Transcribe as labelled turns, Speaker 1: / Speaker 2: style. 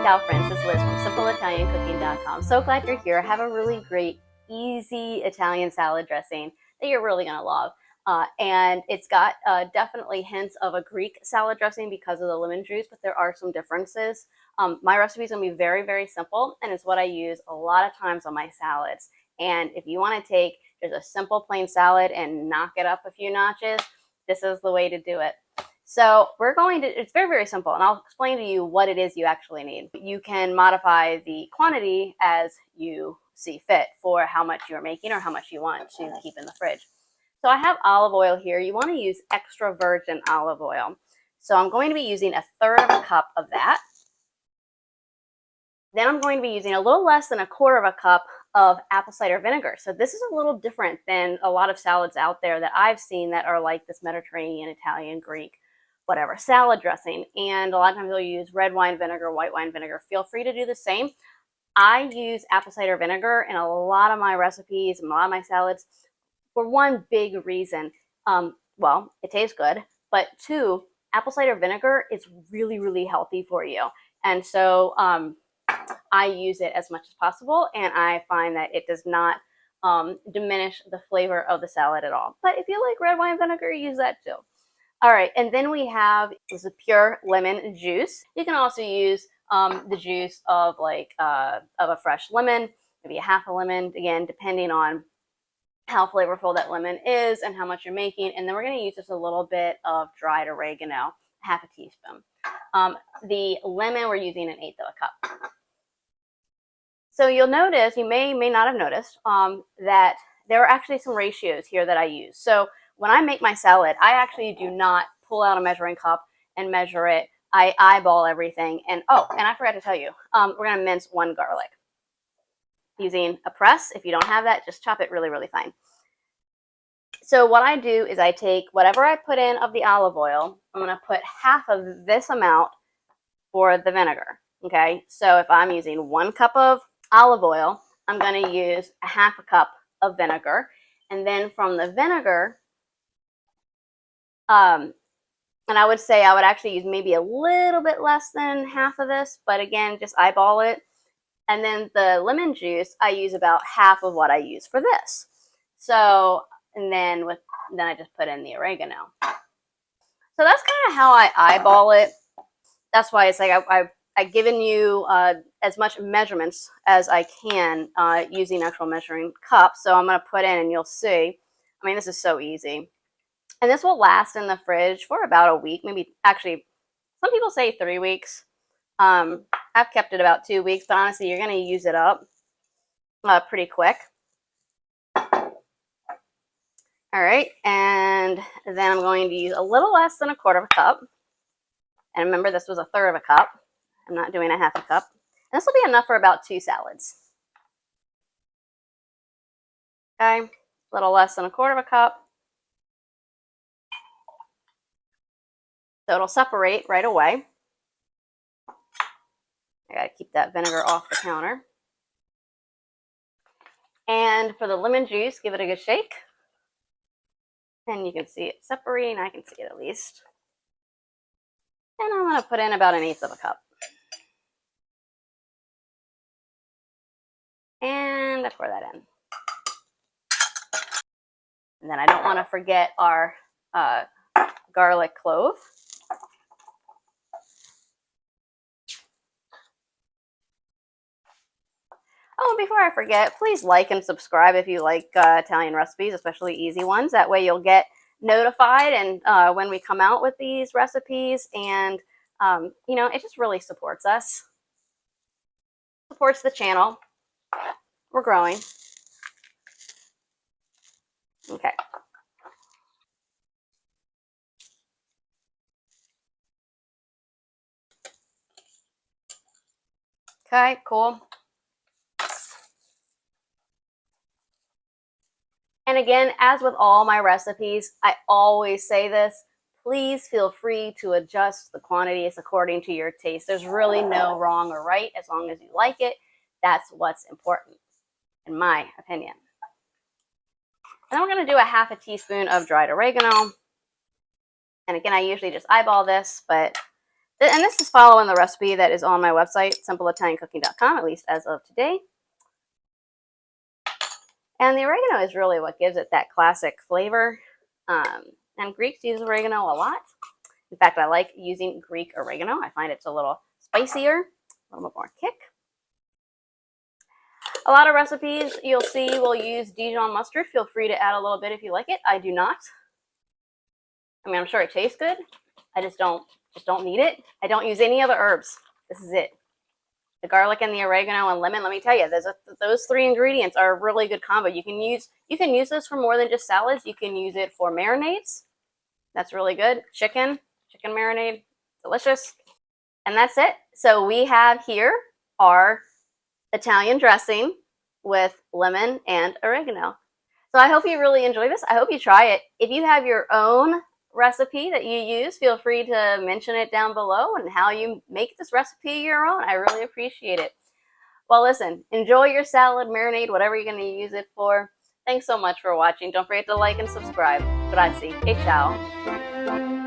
Speaker 1: Ciao friends, it's Liz from SimpleItalianCooking.com. So glad you're here. I have a really great, easy Italian salad dressing that you're really going to love. And it's got definitely hints of a Greek salad dressing because of the lemon juice, but there are some differences. My recipe is going to be very, very simple, and it's what I use a lot of times on my salads. And if you want to take just a simple plain salad and knock it up a few notches, this is the way to do it. So we're going to, it's very, very simple, and I'll explain to you what it is you actually need. You can modify the quantity as you see fit for how much you're making or how much you want to keep in the fridge. So I have olive oil here. You want to use extra virgin olive oil. So I'm going to be using 1/3 cup of that. Then I'm going to be using a little less than 1/4 cup of apple cider vinegar. So this is a little different than a lot of salads out there that I've seen that are like this Mediterranean, Italian, Greek, whatever, salad dressing. And a lot of times they'll use red wine vinegar, white wine vinegar. Feel free to do the same. I use apple cider vinegar in a lot of my recipes and a lot of my salads for one big reason. Well, it tastes good, but two, apple cider vinegar is really, really healthy for you. And so I use it as much as possible, and I find that it does not diminish the flavor of the salad at all. But if you like red wine vinegar, use that too. All right, and then we have this is pure lemon juice. You can also use the juice of a fresh lemon, maybe a half a lemon, again, depending on how flavorful that lemon is and how much you're making. And then we're going to use just a little bit of dried oregano, half a teaspoon. The lemon, we're using 1/8 cup. So you'll notice, you may not have noticed, that there are actually some ratios here that I use. So when I make my salad, I actually do not pull out a measuring cup and measure it. I eyeball everything. And oh, and I forgot to tell you, we're going to mince 1 garlic using a press. If you don't have that, just chop it really, really fine. So what I do is I take whatever I put in of the olive oil, I'm going to put half of this amount for the vinegar. Okay, so if I'm using 1 cup of olive oil, I'm going to use a half a cup of vinegar. And then from the vinegar, and I would say I would actually use maybe a little bit less than half of this, but again, just eyeball it. And then the lemon juice, I use about half of what I use for this. So, and then I just put in the oregano. So that's kind of how I eyeball it. That's why it's like I've given you as much measurements as I can using actual measuring cups. So I'm going to put in and you'll see. I mean, this is so easy. And this will last in the fridge for about a week, maybe actually, some people say 3 weeks. I've kept it about 2 weeks, but honestly, you're going to use it up pretty quick. All right, and then I'm going to use a little less than 1/4 cup. And remember, this was 1/3 cup. I'm not doing a half a cup. And this will be enough for about 2 salads. Okay, a little less than 1/4 cup. So it'll separate right away. I gotta keep that vinegar off the counter. And for the lemon juice, give it a good shake. And you can see it separating. I can see it at least. And I'm gonna put in about 1/8 cup. And I pour that in. And then I don't want to forget our garlic clove. Oh, and before I forget, please like and subscribe if you like Italian recipes, especially easy ones. That way you'll get notified and when we come out with these recipes. And, you know, it just really supports us. Supports the channel. We're growing. Okay. Okay, cool. And again, as with all my recipes, I always say this, please feel free to adjust the quantities according to your taste. There's really no wrong or right. As long as you like it, that's what's important, in my opinion. And then we're going to do a half a teaspoon of dried oregano. And again, I usually just eyeball this, but And this is following the recipe that is on my website, simpleitaliancooking.com, at least as of today. And the oregano is really what gives it that classic flavor. And Greeks use oregano a lot. In fact, I like using Greek oregano. I find it's a little spicier, a little bit more kick. A lot of recipes you'll see will use Dijon mustard. Feel free to add a little bit if you like it. I do not. I mean, I'm sure it tastes good. I just don't need it. I don't use any other herbs. This is it. The garlic and the oregano and lemon. Let me tell you, those three ingredients are a really good combo. You can use this for more than just salads. You can use it for marinades. That's really good. Chicken marinade, delicious. And that's it. So we have here our Italian dressing with lemon and oregano. So I hope you really enjoy this. I hope you try it. If you have your own recipe that you use, feel free to mention it down below and how you make this recipe your own. I really appreciate it. Well, listen, enjoy your salad, marinade, whatever you're going to use it for. Thanks so much for watching. Don't forget to like and subscribe. Grazie e ciao.